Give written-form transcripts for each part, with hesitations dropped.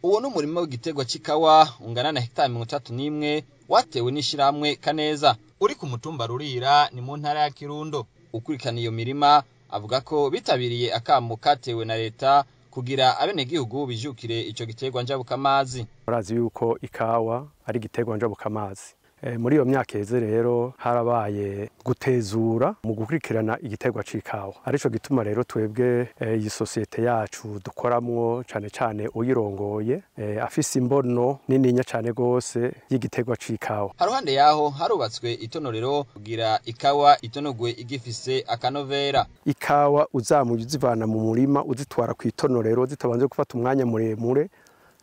Uwo n'umurima w'igiterwa c'ikawa ungana na hegitari 31 watewe n'ishiramwe Kaneza uri ku mutumba Rurira ni mu ntara ya Kirundo. Ukurikirana iyo mirima avuga ko bitabiriye akamo katewe na leta kugira abenegihugu bijukire ico giterwa njabukamazi. Murazi yuko ikawa ari igiterwa njabukamazi. Muri iyo myaka heze rero harabaye gutezura mu gukurikirana igiterwa c'ikawa. Arico gituma rero twebwe iyi societe yacu dukoramwo cane uyirongoye afise imbono nininya cane gose y'igiterwa c'ikawa. Haruhande yaho harubatswe itonorero kugira ikawa itonogwe igifise akanovera. Ikawa uzamuye uzivana mu murima uzitwara ku itonorero zitabanze gufata umwanya muremure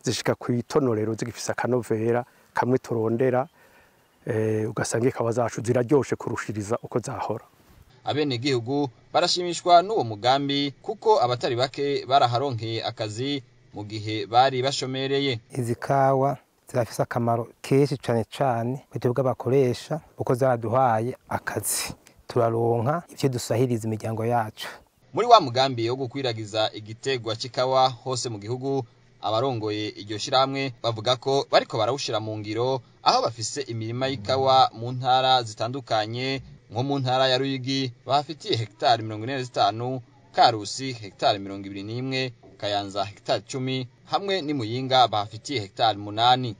zishika ku itonorero zigifise akanovera kamwe turondera ugasanga ikawa zacu ziraryoshe kurushiriza uko zahora. Abenegihugu barashimishwa n'uwo mugambi kuko abatari bake baraharonkeye akazi mu gihe bari bashomereye. Izi kawa zirafise akamaro kenshi cane kw'itwe bw'abakoresha uko zaduhaye akazi turaronka ivyo dusahiriza imiryango yacu. Muri wa mugambi wo gukwiragiza igiterwa c'ikawa hose mu gihugu, abarongoye iryo shiramwe bavuga ko bariko barawushira mu ngiro aho bafise imirima y'ikawa mu ntara zitandukanye, nko mu ntara ya Ruyigi bahafitiye hegitari 45, Karusi hegitari 21, Kayanza hegitari 10 hamwe ni Muyinga bahafitiye hegitari 8.